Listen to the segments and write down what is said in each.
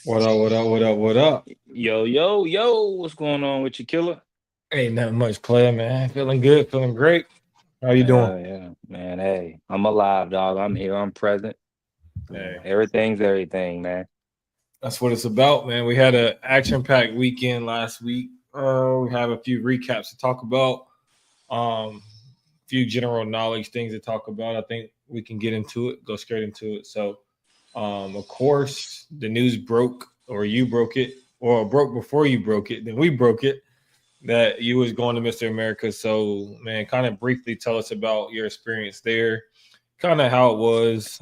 What up, what up, what up, what up? Yo, yo, yo, what's going on with you, killer? Ain't nothing much player, man. Feeling good, feeling great. How you doing? Yeah, man. Hey, I'm alive, dog. I'm here. I'm present. Hey, Everything's everything, man. that's what it's about, man. We had an action-packed weekend last week. We have a few recaps to talk about. A few general knowledge things to talk about. I think we can get into it, go straight into it. So, of course, the news broke, or you broke it, or broke before you broke it. Then we broke it that you was going to Mr. America. So, man, kind of briefly tell us about your experience there, kind of how it was.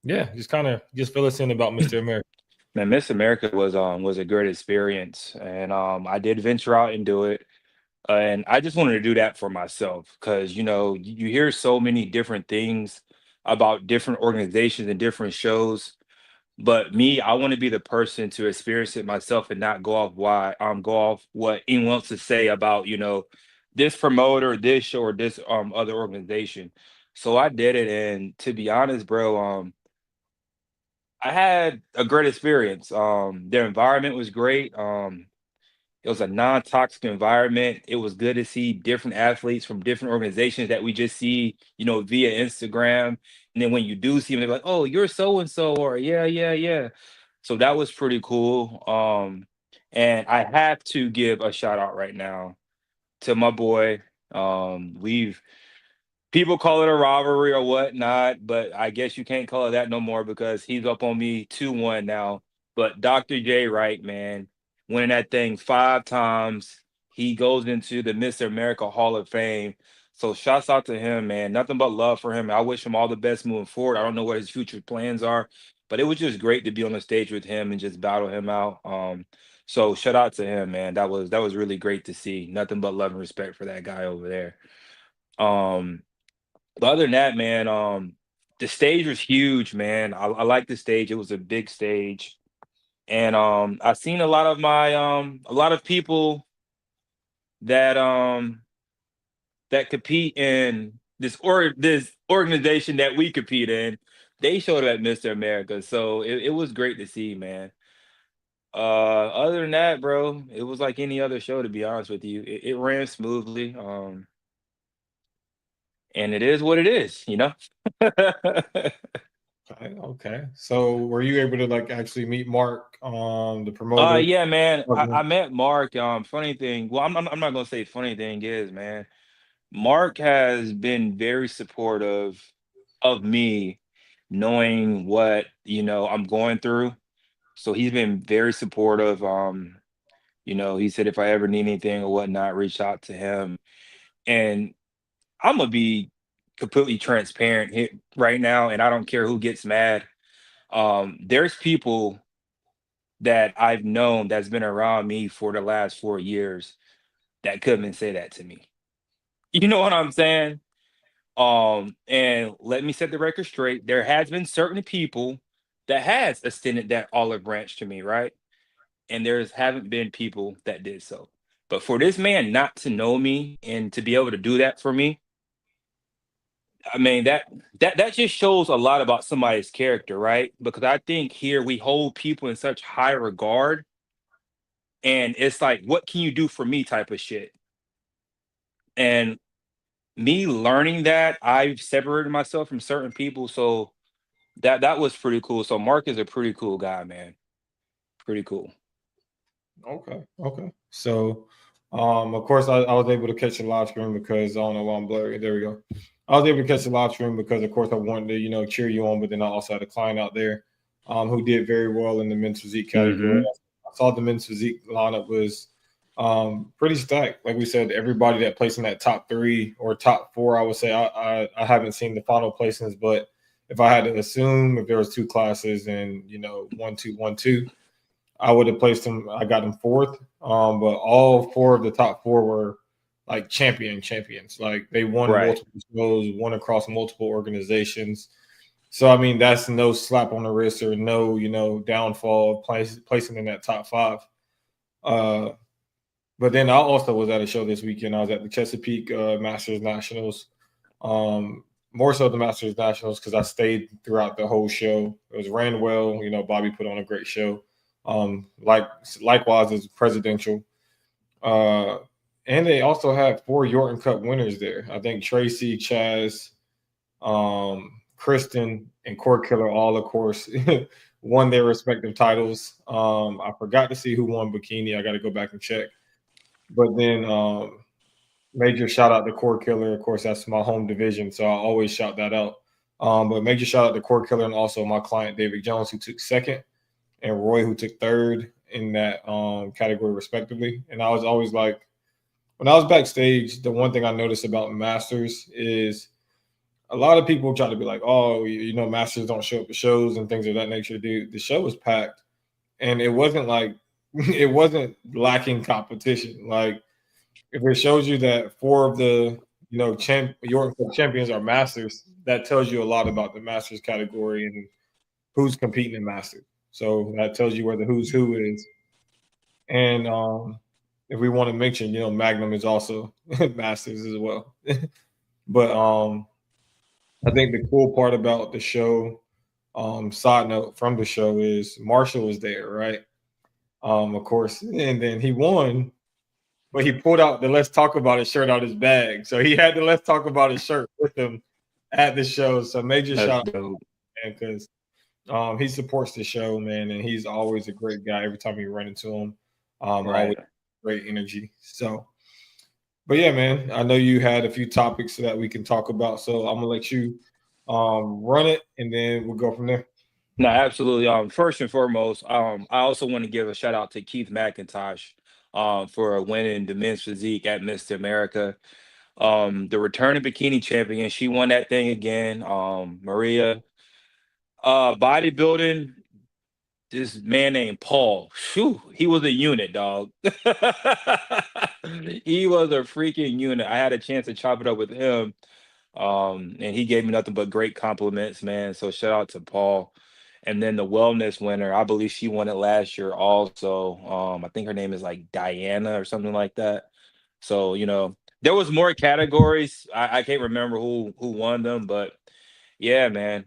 Yeah, just kind of just fill us in about Mr. America. Man, Miss America was a great experience, and I did venture out and do it, and I just wanted to do that for myself because you hear so many different things about different organizations and different shows. But me, I want to be the person to experience it myself and not go off what anyone else to say about, this promoter, this show, or this other organization. So I did it, and to be honest, bro, I had a great experience. Their environment was great. It was a non-toxic environment. It was good to see different athletes from different organizations that we just see, via Instagram. And then when you do see them, they're like, "Oh, you're so and so," or "Yeah, yeah, yeah." So that was pretty cool. And I have to give a shout out right now to my boy. We've People call it a rivalry or whatnot, but I guess you can't call it that no more because he's up on me 2-1 now. But Dr. J Wright, man, winning that thing 5 times. He goes into the Mr. America Hall of Fame. So shouts out to him, man. Nothing but love for him. I wish him all the best moving forward. I don't know what his future plans are, but it was just great to be on the stage with him and just battle him out. So shout out to him, man. That was really great to see. Nothing but love and respect for that guy over there. Um, but other than that, man, the stage was huge, man. I like the stage. It was a big stage. And I've seen a lot of people that that compete in this organization that we compete in. They showed up at Mr. America. So it was great to see, man. Other than that, bro, it was like any other show, to be honest with you. It ran smoothly. And it is what it is. Okay, okay. So, were you able to like actually meet Mark, the promoter? Yeah, man. Okay. I met Mark. Funny thing. Well, I'm not gonna say funny thing is, man. Mark has been very supportive of me, knowing what I'm going through. So he's been very supportive. He said if I ever need anything or whatnot, reach out to him. And I'm gonna be completely transparent here right now, and I don't care who gets mad. There's people that I've known that's been around me for the last 4 years that couldn't say that to me. You know what I'm saying? And let me set the record straight. There has been certain people that has extended that olive branch to me, right? And there's haven't been people that did so. But for this man not to know me and to be able to do that for me, I mean that just shows a lot about somebody's character, right? Because I think here we hold people in such high regard, and it's like, what can you do for me type of shit. And me learning that, I've separated myself from certain people, so that was pretty cool. So Mark is a pretty cool guy, man. Pretty cool. Okay, okay. So, of course, I was able to catch the live stream because I don't know why I'm blurry. There we go. I was able to catch the live stream because, of course, I wanted to, cheer you on, but then I also had a client out there, who did very well in the men's physique category. Mhm. I saw the men's physique lineup was pretty stacked. Like we said, everybody that placed in that top three or top four, I would say I haven't seen the final placements, but if I had to assume if there was two classes and 1, 2, 1, 2. I would have placed him. I got him fourth. But all four of the top four were like champions. Like they won Right. multiple shows, won across multiple organizations. So I mean, that's no slap on the wrist or no, downfall of placing in that top five. Uh, but then I also was at a show this weekend. I was at the Chesapeake Masters Nationals. Um, more so the Masters Nationals because I stayed throughout the whole show. It was ran well. You know, Bobby put on a great show. Likewise as presidential. Uh, and they also had 4 Yorton Cup winners there. I think Tracy, Chaz, Kristen, and Court Killer all, of course, won their respective titles. I forgot to see who won Bikini. I got to go back and check. But then major shout out to Court Killer. Of course, that's my home division, so I always shout that out. But major shout out to Court Killer and also my client David Jones, who took second, and Roy, who took third in that category respectively. And I was always like, when I was backstage, the one thing I noticed about Masters is a lot of people try to be like, oh, you know, Masters don't show up at shows and things of that nature. Dude, the show was packed, and it wasn't like it wasn't lacking competition. Like if it shows you that 4 of the Yorton Cup champions are Masters, that tells you a lot about the Masters category and who's competing in Masters. So that tells you where the who's who is. And if we want to mention, Magnum is also Masters as well. But I think the cool part about the show, side note from the show, is Marshall was there, right? Of course, and then he won, but he pulled out the "Let's Talk About It" shirt out his bag, so he had the "Let's Talk About It" shirt with him at the show. So major shout out because he supports the show, man, and he's always a great guy. Every time you run into him, always great energy. So, but yeah, man, I know you had a few topics that we can talk about, so I'm gonna let you run it, and then we'll go from there. No, absolutely. First and foremost, I also want to give a shout out to Keith McIntosh, for winning the men's physique at Mr. America. The returning bikini champion, she won that thing again. Maria, bodybuilding, this man named Paul. Phew, he was a unit, dog. He was a freaking unit. I had a chance to chop it up with him. And he gave me nothing but great compliments, man. So shout out to Paul. And then the wellness winner, I believe she won it last year also. I think her name is like Diana or something like that. So, there was more categories. I can't remember who won them, but yeah, man.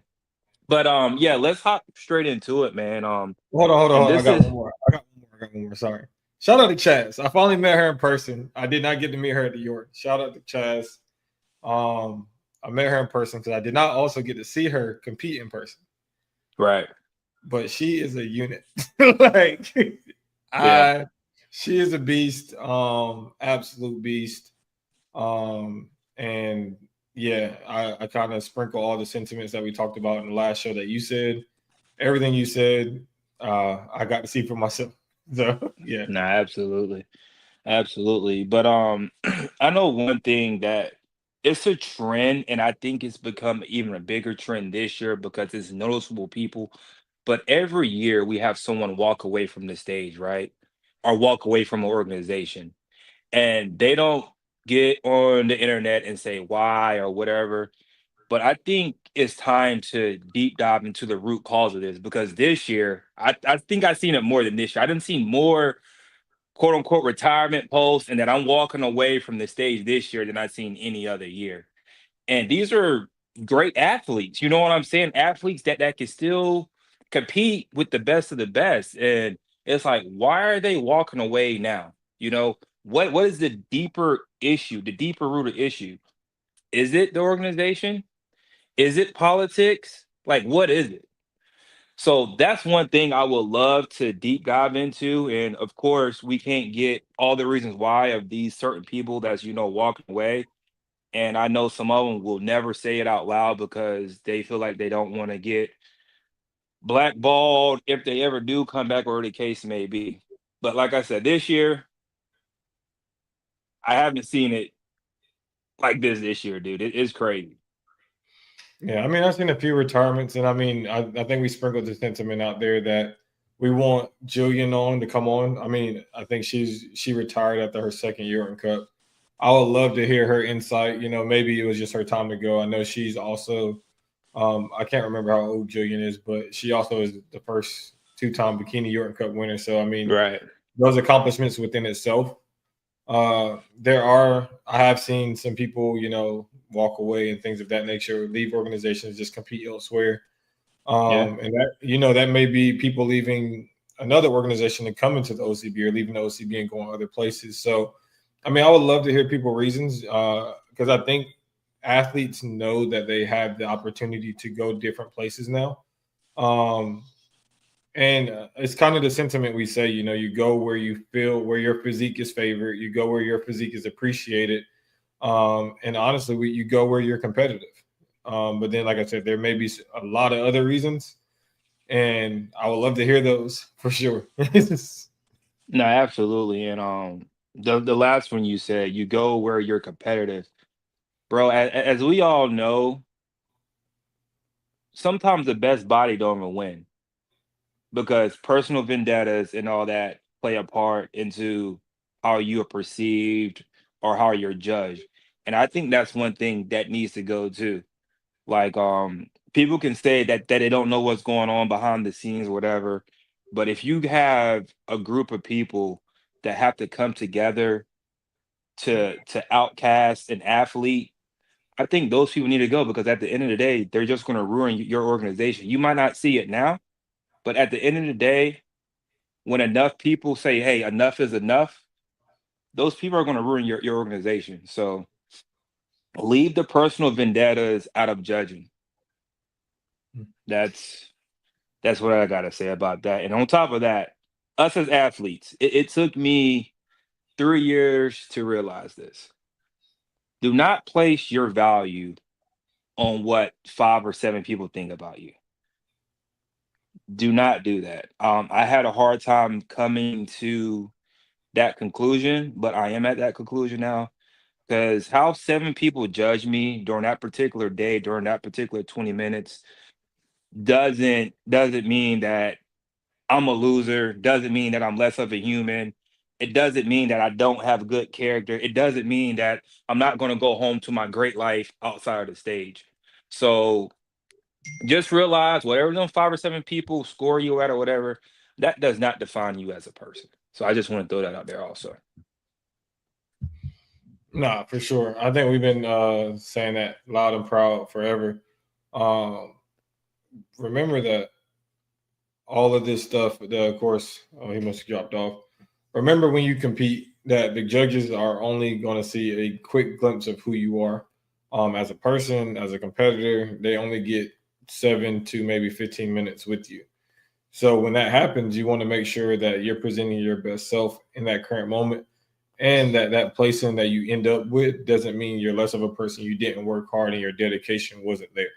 But yeah, let's hop straight into it, man. Hold on. And I this got is one more. I got one more. Sorry. Shout out to Chaz. I finally met her in person. I did not get to meet her at the York. Shout out to Chaz. I met her in person because I did not also get to see her compete in person. right. But she is a unit. Like Yeah. she is a beast, absolute beast. And yeah, I kind of sprinkle all the sentiments that we talked about in the last show that you said. Everything you said, I got to see for myself. So yeah. Nah, absolutely. Absolutely. But I know one thing that it's a trend, and I think it's become even a bigger trend this year because it's noticeable people. But every year we have someone walk away from the stage, right? Or walk away from an organization. And they don't get on the internet and say why or whatever. But I think it's time to deep dive into the root cause of this because this year, I think I've seen it more than this year. I didn't see more quote unquote retirement post and that I'm walking away from the stage this year than I've seen any other year. And these are great athletes. You know what I'm saying? Athletes that can still compete with the best of the best. And it's like, why are they walking away now? What is the deeper issue, the deeper rooted issue? Is it the organization? Is it politics? Like, what is it? So that's one thing I would love to deep dive into. And of course, we can't get all the reasons why of these certain people that's, walking away. And I know some of them will never say it out loud because they feel like they don't want to get blackballed if they ever do come back, or the case may be. But like I said, this year, I haven't seen it like this year, dude. It's crazy. Yeah, I mean, I've seen a few retirements, and I mean, I think we sprinkled the sentiment out there that we want Jillian on to come on. I mean, I think she retired after her second Yorton Cup. I would love to hear her insight. Maybe it was just her time to go. I know she's also, I can't remember how old Jillian is, but she also is the first 2-time Bikini Yorton Cup winner. So I mean, Right. those accomplishments within itself. I have seen some people, walk away and things of that nature, leave organizations, just compete elsewhere. Yeah. And that may be people leaving another organization and coming to the OCB, or leaving the OCB and going other places. So, I mean, I would love to hear people reasons, because I think athletes know that they have the opportunity to go different places now. Um, and it's kind of the sentiment we say, you go where you feel, where your physique is favored, you go where your physique is appreciated. And honestly, you go where you're competitive. But then, like I said, there may be a lot of other reasons, and I would love to hear those for sure. No, absolutely. And the last one you said, you go where you're competitive, bro. As we all know, sometimes the best body don't even win because personal vendettas and all that play a part into how you are perceived or how you're judged. And I think that's one thing that needs to go too. Like people can say that they don't know what's going on behind the scenes or whatever, but if you have a group of people that have to come together to outcast an athlete, I think those people need to go because at the end of the day, they're just going to ruin your organization. You might not see it now, but at the end of the day, when enough people say, "Hey, enough is enough," those people are going to ruin your organization. So leave the personal vendettas out of judging. That's that's what I gotta say about that. And on top of that, us as athletes, it took me 3 years to realize this. Do not place your value on what 5 or 7 people think about you. Do not do that. I had a hard time coming to that conclusion, but I am at that conclusion now because how 7 people judge me during that particular day, during that particular 20 minutes, doesn't mean that I'm a loser, doesn't mean that I'm less of a human. It doesn't mean that I don't have good character. It doesn't mean that I'm not going to go home to my great life outside of the stage. So just realize whatever them 5 or 7 people score you at or whatever, that does not define you as a person. So I just want to throw that out there also. Nah, for sure. I think we've been saying that loud and proud forever. Um, Remember that all of this stuff, of course, oh, he must have dropped off. Remember when you compete that the judges are only going to see a quick glimpse of who you are, as a person, as a competitor. They only get 7 to maybe 15 minutes with you. So when that happens, you want to make sure that you're presenting your best self in that current moment, and that placing that you end up with doesn't mean you're less of a person. You didn't work hard and your dedication wasn't there.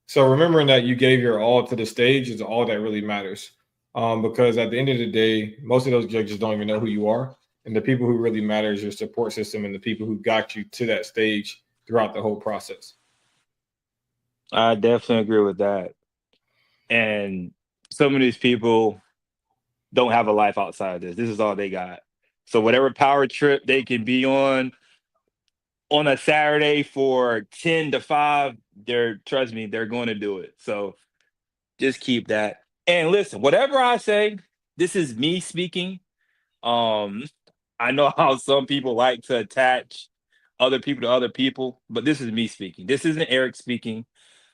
So remembering that you gave your all to the stage is all that really matters. Because at the end of the day, most of those judges don't even know who you are. And the people who really matter is your support system and the people who got you to that stage throughout the whole process. I definitely agree with that. And some of these people don't have a life outside of this. This is all they got. So whatever power trip they can be on a Saturday for 10 to 5, they're trust me, they're going to do it. So just keep that. And listen, whatever I say, this is me speaking. Um, I know how some people like to attach other people to other people, but this is me speaking. This isn't Eric speaking.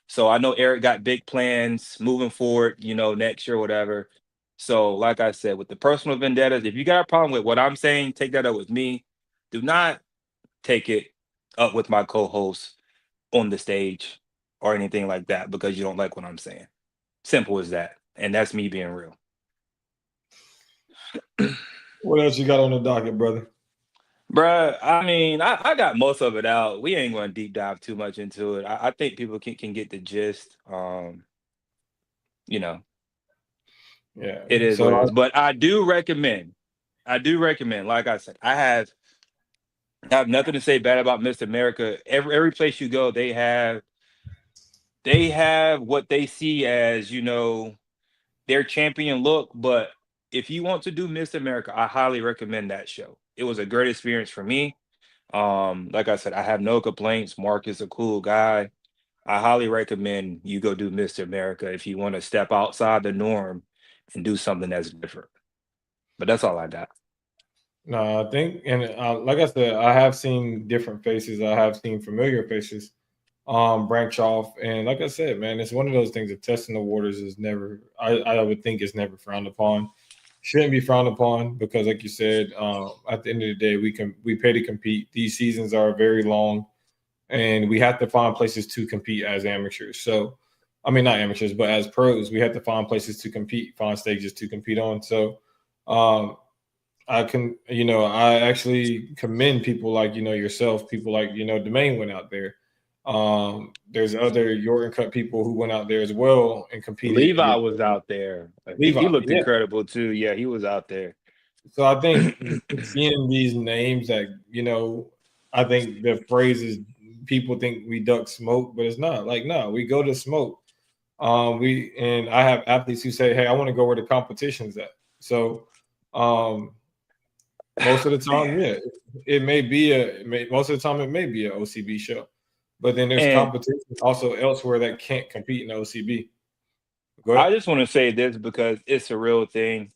So I know Eric got big plans moving forward, next year, whatever. So, like I said, with the personal vendettas, if you got a problem with what I'm saying, take that up with me. Do not take it up with my co-host on the stage or anything like that because you don't like what I'm saying. Simple as that. And that's me being real. What else you got on the docket, brother? Bruh, I mean, I got most of it out. We ain't going to deep dive too much into it. I think people can get the gist. You know, Yeah. it is what it So is. But I do recommend, like I said, I have nothing to say bad about Mr. America. Every place you go, they have what they see as, their champion look. But if you want to do Miss America, I highly recommend that show. It was a great experience for me. Like I said, I have no complaints. Mark is a cool guy. I highly recommend you go do Mr. America if you want to step outside the norm and do something that's different. But that's all I got. No, I think, and like I said, I have seen different faces. I have seen familiar faces branch off, and like I said, man, it's one of those things. Of testing the waters is never. I would think it's never frowned upon. Shouldn't be frowned upon because, like you said, at the end of the day, we pay to compete. These seasons are very long, and we have to find places to compete as amateurs. So, I mean, not amateurs, but as pros, we have to find places to compete, find stages to compete on. So, um, I can, I actually commend people like, yourself, people like, Domain went out there. There's other Yorton Cup people who went out there as well and competed Levi against was out there. He Levi. looked Yeah. incredible too. Yeah, he was out there. So I think seeing these names that, I think the phrase is people think we duck smoke, but it's not like, no, we go to smoke. And I have athletes who say, hey, I want to go where the competition's at. So, most of the time, yeah, most of the time it may be a OCB show, but then there's And competition also elsewhere that can't compete in the OCB. Go I ahead. just want to say this because it's a real thing.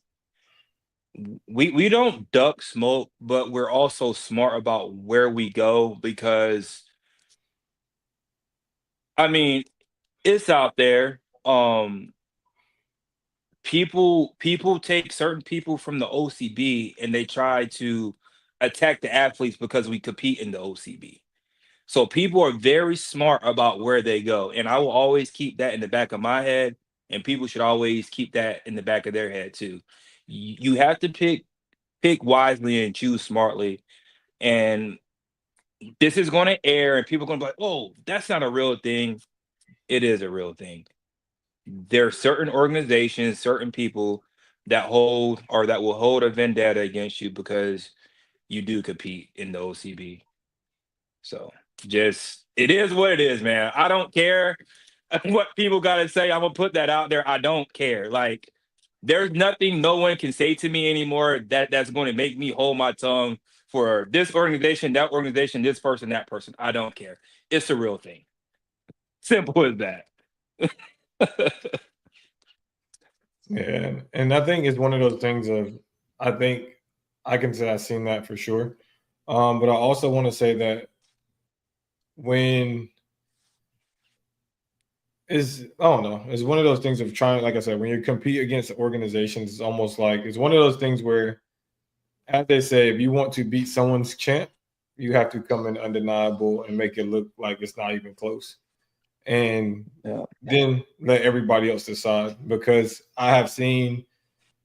We don't duck smoke, but we're also smart about where we go because I mean, it's out there. People take certain people from the OCB and they try to attack the athletes because we compete in the OCB. So people are very smart about where they go, and I will always keep that in the back of my head, and people should always keep that in the back of their head too. You have to pick wisely and choose smartly, and this is going to air, and people are going to be like, "Oh, that's not a real thing." It is a real thing. There are certain organizations, certain people that hold or that will hold a vendetta against you because you do compete in the OCB. So just it is what it is, man. I don't care what people got to say. I'm gonna put that out there. I don't care. Like there's nothing no one can say to me anymore that's going to make me hold my tongue for this organization, that organization, this person, that person. I don't care. It's a real thing. Simple as that. Yeah, and I think it's one of those things of, I think I can say I've seen that for sure. But I also want to say that when I don't know, it's one of those things of trying, like I said, when you compete against organizations, it's almost like it's one of those things where, as they say, if you want to beat someone's champ, you have to come in undeniable and make it look like it's not even close. And Yeah. then let everybody else decide. Because I have seen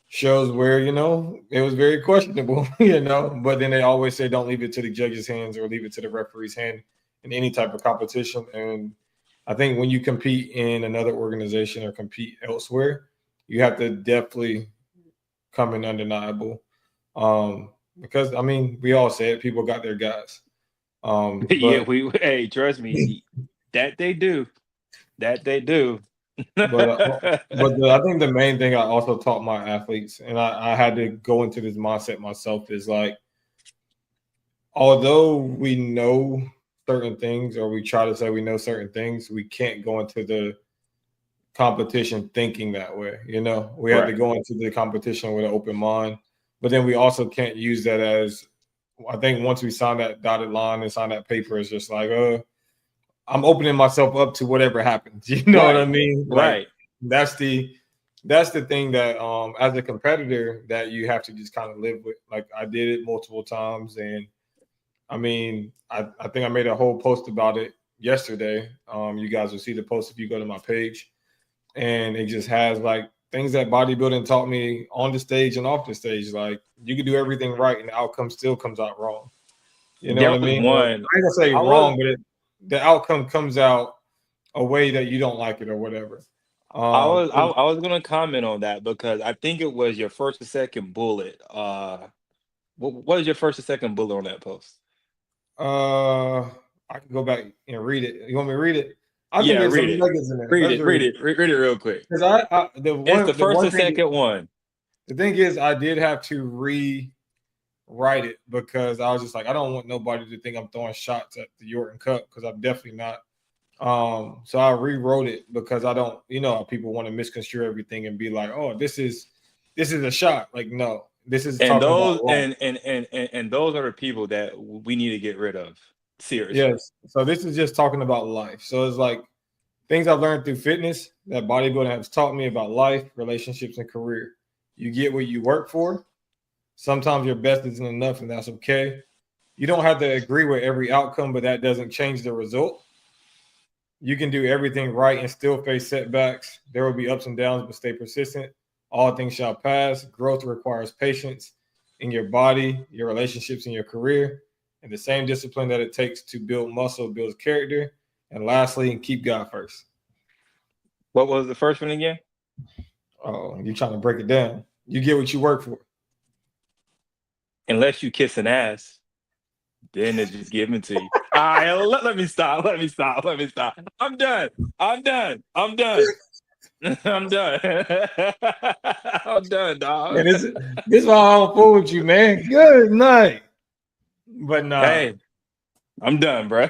shows where, it was very questionable, but then they always say don't leave it to the judge's hands or leave it to the referee's hand in any type of competition. And I think when you compete in another organization or compete elsewhere, you have to definitely come in undeniable. Because I mean, we all say it, people got their guys. Yeah, But we hey, trust me, that they do. That they do. but I think the main thing I also taught my athletes, and I had to go into this mindset myself, is like, although we know certain things or we try to say we know certain things, we can't go into the competition thinking that way. We had to Right. go into the competition with an open mind, but then we also can't use that as, I think once we sign that dotted line and sign that paper, it's just like, I'm opening myself up to whatever happens. You know what I Right. mean? Like Right. that's the thing that as a competitor that you have to just kind of live with. Like I did it multiple times, and I mean, I think I made a whole post about it yesterday. You guys will see the post if you go to my page, and it just has like things that bodybuilding taught me on the stage and off the stage. Like you can do everything right, and the outcome still comes out wrong. You know what There I was mean? Or one. I ain't gonna say I was wrong, but the outcome comes out a way that you don't like it or whatever. I was I, And, I was gonna comment on that because I think it was your first or second bullet. What was your first or second bullet on that post? uh, I can go back and read it. You want me to read it? I think Yeah, there's read some it. nuggets in there. Read Let's it. read Read it it. Read it real quick. because It's the the first one or thing second one. the thing is I did have to rewrite it because I was just like, I don't want nobody to think I'm throwing shots at the Yorton Cup because I'm definitely not. So I rewrote it because I don't, people want to misconstrue everything and be like, oh, this is a shot. Like, no, This is And talking those about life. and those are the people that we need to get rid of. Seriously. Yes. So this is just talking about life. So it's like things I've learned through fitness that bodybuilding has taught me about life, relationships, and career. You get what you work for. Sometimes your best isn't enough, and that's okay. You don't have to agree with every outcome, but that doesn't change the result. You can do everything right and still face setbacks. There will be ups and downs, but stay persistent. All things shall pass. Growth requires patience in your body, your relationships, and your career. And the same discipline that it takes to build muscle builds character. And lastly, keep God first. What was the first one again? Oh, you're trying to break it down. You get what you work for. Unless you kiss an ass, then it's just given to you. All right, let me stop. Let me stop. Let me stop. I'm done. I'm done. I'm done. I'm done. I'm done, dog. And this is why I don't fool with you, man. Good night. But nah. Hey, I'm done, bro.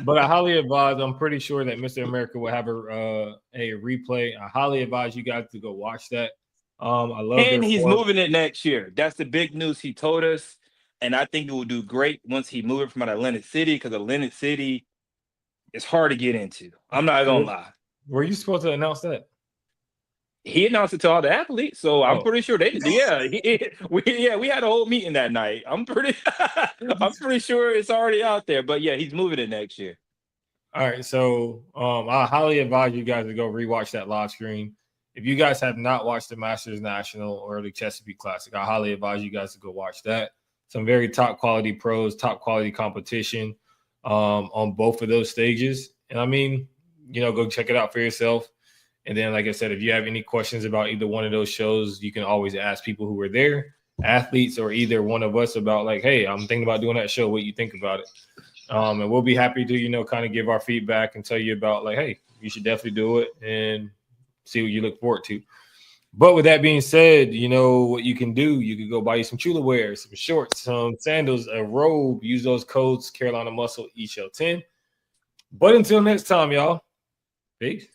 But I highly advise. I'm pretty sure that Mr. America will have a replay. I highly advise you guys to go watch that. I love And their he's form. moving it next year. That's the big news he told us. And I think it will do great once he moves it from Atlantic City, because Atlantic City is hard to get into. I'm not gonna lie. Were you supposed to announce that? He announced it to all the athletes, so I'm Oh. pretty sure we had a whole meeting that night. I'm pretty sure it's already out there. But yeah, he's moving it next year. All right, so I highly advise you guys to go rewatch that live stream. If you guys have not watched the Masters National or the Chesapeake Classic, I highly advise you guys to go watch that. Some very top quality pros, top quality competition on both of those stages. And I mean, go check it out for yourself. And then, like I said, if you have any questions about either one of those shows, you can always ask people who were there, athletes, or either one of us about like, hey, I'm thinking about doing that show. What you think about it? And we'll be happy to, kind of give our feedback and tell you about like, hey, you should definitely do it and see what you look forward to. But with that being said, what you can do, you can go buy you some Chula wear, some shorts, some sandals, a robe. Use those codes, Carolina Muscle, ESHL10. But until next time, y'all, peace.